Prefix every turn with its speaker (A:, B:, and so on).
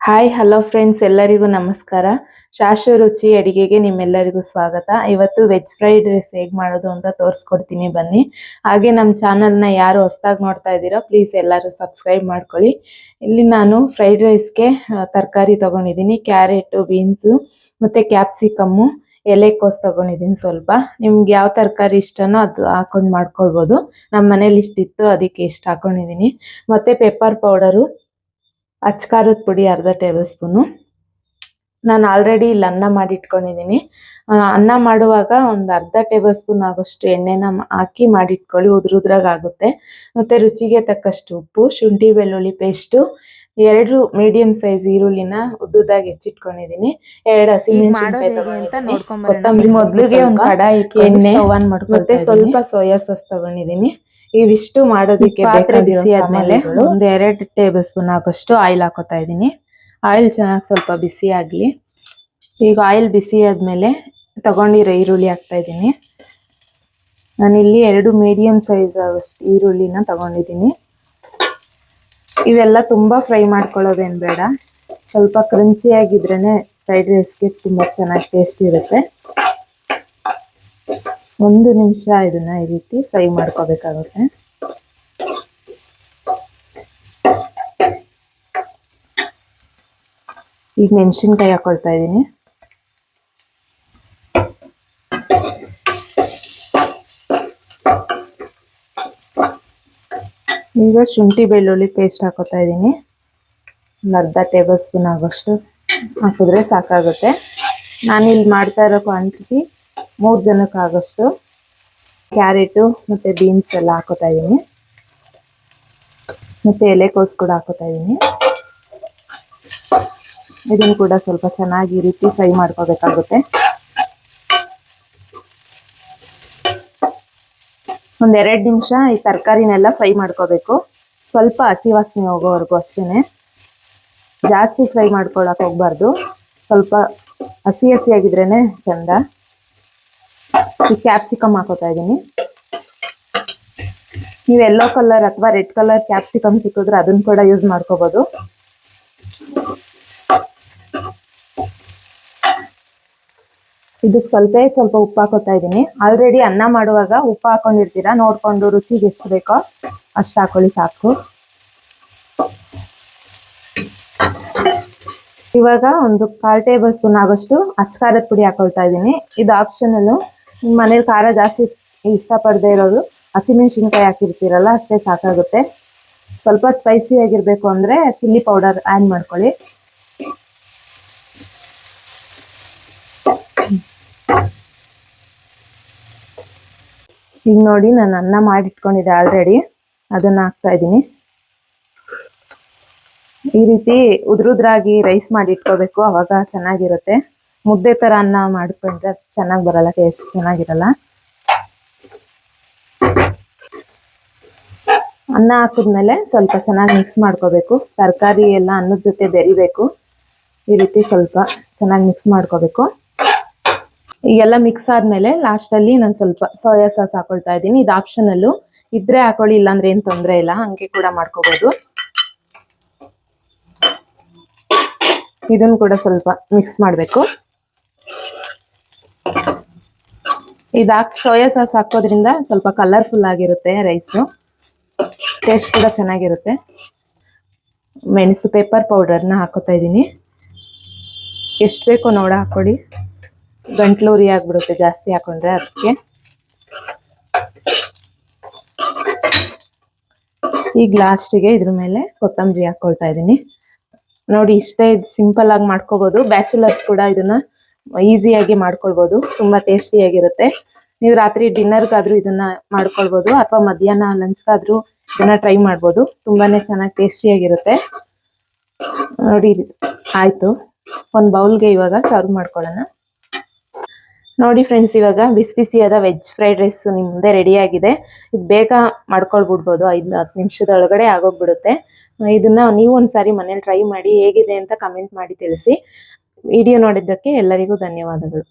A: Hi hello friends, ಎಲ್ಲರಿಗೂ ನಮಸ್ಕಾರ. ಶಾಶ್ವ ರುಚಿ ಅಡಿಗೆಗೆ ನಿಮ್ಮೆಲ್ಲರಿಗೂ ಸ್ವಾಗತ. ಇವತ್ತು ವೆಜ್ ಫ್ರೈಡ್ ರೈಸ್ ಹೇಗೆ ಮಾಡೋದು ಅಂತ ತೋರಿಸ್ಕೊಡ್ತೀನಿ, ಬನ್ನಿ. ಹಾಗೆ ನಮ್ಮ ಚಾನಲ್ನ ಯಾರು ಹೊಸದಾಗಿ ನೋಡ್ತಾ ಇದ್ದೀರಾ ಪ್ಲೀಸ್ ಎಲ್ಲರೂ ಸಬ್ಸ್ಕ್ರೈಬ್ ಮಾಡ್ಕೊಳ್ಳಿ. ಇಲ್ಲಿ ನಾನು ಫ್ರೈಡ್ ರೈಸ್ಗೆ ತರಕಾರಿ ತೊಗೊಂಡಿದ್ದೀನಿ. ಕ್ಯಾರೆಟು, ಬೀನ್ಸು ಮತ್ತು ಕ್ಯಾಪ್ಸಿಕಮ್ಮು, ಎಲೆಕೋಸು ತೊಗೊಂಡಿದ್ದೀನಿ. ಸ್ವಲ್ಪ ನಿಮ್ಗೆ ಯಾವ ತರಕಾರಿ ಇಷ್ಟನೋ ಅದು ಹಾಕೊಂಡು ಮಾಡ್ಕೊಳ್ಬೋದು. ನಮ್ಮ ಮನೇಲಿ ಇಷ್ಟಿತ್ತು, ಅದಕ್ಕೆ ಇಷ್ಟು ಹಾಕೊಂಡಿದ್ದೀನಿ. ಮತ್ತು ಪೆಪ್ಪರ್ ಪೌಡರು, ಅಚ್ಕಾರದ ಪುಡಿ ಅರ್ಧ ಟೇಬಲ್ ಸ್ಪೂನು. ನಾನು ಆಲ್ರೆಡಿ ಇಲ್ಲಿ ಅನ್ನ ಮಾಡಿ ಇಟ್ಕೊಂಡಿದ್ದೀನಿ. ಅನ್ನ ಮಾಡುವಾಗ ಒಂದು ಅರ್ಧ ಟೇಬಲ್ ಸ್ಪೂನ್ ಆಗೋಷ್ಟು ಎಣ್ಣೆನ ಹಾಕಿ ಮಾಡಿಟ್ಕೊಳ್ಳಿ, ಉದ್ರಾಗುತ್ತೆ. ಮತ್ತು ರುಚಿಗೆ ತಕ್ಕಷ್ಟು ಉಪ್ಪು, ಶುಂಠಿ ಬೆಳ್ಳುಳ್ಳಿ ಪೇಸ್ಟು, 2 ಮೀಡಿಯಂ ಸೈಜ್ ಈರುಳ್ಳಿನ ಉದ್ದುದಾಗಿ ಹೆಚ್ಚಿಟ್ಕೊಂಡಿದ್ದೀನಿ, 2 ಹಸಿಮೆಣಸಿನಕಾಯಿ ತಗೊಂಡಿದ್ದೀನಿ, ಕೊತ್ತಂಬರಿ. ಮೊದಲಿಗೆ ಒಂದು ಕಡಾಯಿ ಎಣ್ಣೆ ಮತ್ತೆ ಸ್ವಲ್ಪ ಸೋಯಾ ಸಾಸ್ ತಗೊಂಡಿದ್ದೀನಿ. ಇವಿಷ್ಟು ಮಾಡೋದಕ್ಕೆ ಪಾತ್ರೆ ಬಿಸಿ ಆದ್ಮೇಲೆ ಒಂದು 2 ಟೇಬಲ್ ಸ್ಪೂನ್ ಆಗೋಷ್ಟು ಆಯಿಲ್ ಹಾಕೋತಾ ಇದ್ದೀನಿ. ಆಯಿಲ್ ಚೆನ್ನಾಗಿ ಸ್ವಲ್ಪ ಬಿಸಿ ಆಗಲಿ. ಈಗ ಆಯಿಲ್ ಬಿಸಿ ಆದ್ಮೇಲೆ ತಗೊಂಡಿರೋ ಈರುಳ್ಳಿ ಹಾಕ್ತಾ ಇದ್ದೀನಿ. ನಾನಿಲ್ಲಿ 2 ಮೀಡಿಯಂ ಸೈಜ್ ಆಗೋಷ್ಟು ಈರುಳ್ಳಿನ ತಗೊಂಡಿದ್ದೀನಿ. ಇವೆಲ್ಲ ತುಂಬ ಫ್ರೈ ಮಾಡ್ಕೊಳ್ಳೋದೇನು ಬೇಡ, ಸ್ವಲ್ಪ ಕ್ರಂಚಿ ಆಗಿದ್ರೇನೆ ಫ್ರೈಡ್ ರೈಸ್ಗೆ ತುಂಬ ಚೆನ್ನಾಗಿ ಟೇಸ್ಟ್ ಇರುತ್ತೆ. 1 ನಿಮಿಷ ಇದನ್ನ ಈ ರೀತಿ ಫ್ರೈ ಮಾಡ್ಕೋಬೇಕಾಗುತ್ತೆ. ಈಗ ಮೆಣಸಿನ್ಕಾಯಿ ಹಾಕೊಳ್ತಾ ಇದ್ದೀನಿ. ಈಗ ಶುಂಠಿ ಬೆಳ್ಳುಳ್ಳಿ ಪೇಸ್ಟ್ ಹಾಕೋತಾ ಇದ್ದೀನಿ. ಒಂದು ಅರ್ಧ ಟೇಬಲ್ ಸ್ಪೂನ್ ಆಗೋಷ್ಟು ಹಾಕಿದ್ರೆ ಸಾಕಾಗುತ್ತೆ. ನಾನಿಲ್ಲಿ ಮಾಡ್ತಾ ಇರೋ ಕ್ವಾಂಟಿಟಿ 3 ಜನಕ್ಕೆ ಆಗೋಷ್ಟು. ಕ್ಯಾರೆಟು ಮತ್ತು ಬೀನ್ಸ್ ಎಲ್ಲ ಹಾಕೋತಾ ಇದ್ದೀನಿ, ಮತ್ತು ಎಲೆಕೋಸು ಕೂಡ ಹಾಕೋತಾ ಇದ್ದೀನಿ. ಇದನ್ನು ಕೂಡ ಸ್ವಲ್ಪ ಚೆನ್ನಾಗಿ ಈ ರೀತಿ ಫ್ರೈ ಮಾಡ್ಕೋಬೇಕಾಗುತ್ತೆ. ಒಂದು 2 ನಿಮಿಷ ಈ ತರಕಾರಿನೆಲ್ಲ ಫ್ರೈ ಮಾಡ್ಕೋಬೇಕು, ಸ್ವಲ್ಪ ಹಸಿ ವಾಸನೆ ಹೋಗೋವರೆಗೂ ಅಷ್ಟೇ. ಜಾಸ್ತಿ ಫ್ರೈ ಮಾಡ್ಕೊಳಕ್ಕೆ ಹೋಗ್ಬಾರ್ದು, ಸ್ವಲ್ಪ ಹಸಿ ಹಸಿಯಾಗಿದ್ರೇನೆ ಚಂದ. ಈ ಕ್ಯಾಪ್ಸಿಕಮ್ ಹಾಕೋತಾ ಇದ್ದೀನಿ. ನೀವು ಯೆಲ್ಲೋ ಕಲರ್ ಅಥವಾ ರೆಡ್ ಕಲರ್ ಕ್ಯಾಪ್ಸಿಕಮ್ ಸಿಕ್ಕಿದ್ರೆ ಅದನ್ನು ಕೂಡ ಯೂಸ್ ಮಾಡ್ಕೋಬೋದು. ಇದಕ್ಕೆ ಸ್ವಲ್ಪ ಉಪ್ಪು ಹಾಕೋತಾ ಇದ್ದೀನಿ. ಆಲ್ರೆಡಿ ಅನ್ನ ಮಾಡುವಾಗ ಉಪ್ಪು ಹಾಕೊಂಡಿರ್ತೀರಾ, ನೋಡ್ಕೊಂಡು ರುಚಿಗೆ ಎಷ್ಟು ಬೇಕೋ ಅಷ್ಟು ಹಾಕೊಳ್ಳಿ, ಸಾಕು. ಇವಾಗ ಒಂದು 1/4 ಟೇಬಲ್ ಸ್ಪೂನ್ ಆಗೋಷ್ಟು ಅಚ್ಕಾರದ ಪುಡಿ ಹಾಕೊಳ್ತಾ ಇದ್ದೀನಿ. ಇದು ಆಪ್ಷನಲ್ಲು. ನಿಮ್ಮ ಮನೇಲಿ ಖಾರ ಜಾಸ್ತಿ ಇಷ್ಟಪಡದೇ ಇರೋರು ಹಸಿಮೆಣಸಿನ್ಕಾಯಿ ಹಾಕಿರ್ತೀರಲ್ಲ, ಅಷ್ಟೇ ಸಾಕಾಗುತ್ತೆ. ಸ್ವಲ್ಪ ಸ್ಪೈಸಿ ಆಗಿರಬೇಕು ಅಂದರೆ ಚಿಲ್ಲಿ ಪೌಡರ್ ಆ್ಯಡ್ ಮಾಡ್ಕೊಳ್ಳಿ. ಈಗ ನೋಡಿ, ನಾನು ಅನ್ನ ಮಾಡಿಟ್ಕೊಂಡಿದ್ದೆ ಆಲ್ರೆಡಿ, ಅದನ್ನು ಹಾಕ್ತಾ ಇದ್ದೀನಿ. ಈ ರೀತಿ ಉದ್ರಾಗಿ ರೈಸ್ ಮಾಡಿ ಇಟ್ಕೋಬೇಕು, ಅವಾಗ ಚೆನ್ನಾಗಿರುತ್ತೆ. ಮುದ್ದೆ ಥರ ಅನ್ನ ಮಾಡ್ಕೊಂಡ್ರೆ ಚೆನ್ನಾಗಿ ಬರಲ್ಲ, ಟೇಸ್ಟ್ ಚೆನ್ನಾಗಿರಲ್ಲ. ಅನ್ನ ಹಾಕಿದ್ಮೇಲೆ ಸ್ವಲ್ಪ ಚೆನ್ನಾಗಿ ಮಿಕ್ಸ್ ಮಾಡ್ಕೋಬೇಕು. ತರಕಾರಿ ಎಲ್ಲ ಅನ್ನದ ಜೊತೆ ಬೆರಿಬೇಕು. ಈ ರೀತಿ ಸ್ವಲ್ಪ ಚೆನ್ನಾಗಿ ಮಿಕ್ಸ್ ಮಾಡ್ಕೋಬೇಕು. ಈಗೆಲ್ಲ ಮಿಕ್ಸ್ ಆದಮೇಲೆ ಲಾಸ್ಟಲ್ಲಿ ನಾನು ಸ್ವಲ್ಪ ಸೋಯಾ ಸಾಸ್ ಹಾಕೊಳ್ತಾ ಇದ್ದೀನಿ. ಇದು ಆಪ್ಷನಲ್ಲು, ಇದ್ರೆ ಹಾಕೊಳ್ಳಿ, ಇಲ್ಲಾಂದ್ರೆ ಏನು ತೊಂದರೆ ಇಲ್ಲ, ಹಂಗೆ ಕೂಡ ಮಾಡ್ಕೋಬೋದು. ಇದನ್ನು ಕೂಡ ಸ್ವಲ್ಪ ಮಿಕ್ಸ್ ಮಾಡಬೇಕು. ಸೋಯಾ ಸಾಸ್ ಹಾಕೋದ್ರಿಂದ ಸ್ವಲ್ಪ ಕಲರ್ಫುಲ್ ಆಗಿರುತ್ತೆ ರೈಸು, ಟೇಸ್ಟ್ ಕೂಡ ಚೆನ್ನಾಗಿರುತ್ತೆ. ಮೆಣಸು ಪೆಪ್ಪರ್ ಪೌಡರ್ನ ಹಾಕೋತಾ ಇದ್ದೀನಿ. ಎಷ್ಟು ಬೇಕೋ ನೋಡ ಹಾಕೊಳ್ಳಿ, ಗಂಟ್ಲು ಉರಿ ಆಗ್ಬಿಡುತ್ತೆ ಜಾಸ್ತಿ ಹಾಕೊಂಡ್ರೆ, ಅದಕ್ಕೆ. ಈಗ ಲಾಸ್ಟಿಗೆ ಇದ್ರ ಮೇಲೆ ಕೊತ್ತಂಬರಿ ಹಾಕೊಳ್ತಾ ಇದ್ದೀನಿ. ನೋಡಿ, ಇಷ್ಟೇ, ಸಿಂಪಲ್ ಆಗಿ ಮಾಡ್ಕೋಬೋದು. ಬ್ಯಾಚುಲರ್ಸ್ ಕೂಡ ಇದನ್ನ ಈಸಿಯಾಗಿ ಮಾಡ್ಕೊಳ್ಬೋದು, ತುಂಬ ಟೇಸ್ಟಿಯಾಗಿರುತ್ತೆ. ನೀವು ರಾತ್ರಿ ಡಿನ್ನರ್ಗಾದ್ರೂ ಇದನ್ನ ಮಾಡ್ಕೊಳ್ಬೋದು, ಅಥವಾ ಮಧ್ಯಾಹ್ನ ಲಂಚ್ಗಾದ್ರೂ ಇದನ್ನ ಟ್ರೈ ಮಾಡ್ಬೋದು. ತುಂಬಾನೇ ಚೆನ್ನಾಗಿ ಟೇಸ್ಟಿಯಾಗಿರುತ್ತೆ. ನೋಡಿ, ಆಯಿತು. ಒಂದು ಬೌಲ್ಗೆ ಇವಾಗ ಸರ್ವ್ ಮಾಡ್ಕೊಳ್ಳೋಣ. ನೋಡಿ ಫ್ರೆಂಡ್ಸ್, ಇವಾಗ ಬಿಸಿ ಬಿಸಿಯಾದ ವೆಜ್ ಫ್ರೈಡ್ ರೈಸ್ ನಿಮ್ಮ ಮುಂದೆ ರೆಡಿಯಾಗಿದೆ. ಇದು ಬೇಗ ಮಾಡ್ಕೊಳ್ಬಿಡ್ಬೋದು, 5-10 ನಿಮಿಷದೊಳಗಡೆ ಆಗೋಗ್ಬಿಡುತ್ತೆ. ಇದನ್ನ ನೀವು ಒಂದ್ಸಾರಿ ಮನೇಲಿ ಟ್ರೈ ಮಾಡಿ, ಹೇಗಿದೆ ಅಂತ ಕಮೆಂಟ್ ಮಾಡಿ ತಿಳಿಸಿ. ವಿಡಿಯೋ ನೋಡಿದ್ದಕ್ಕೆ ಎಲ್ಲರಿಗೂ ಧನ್ಯವಾದಗಳು.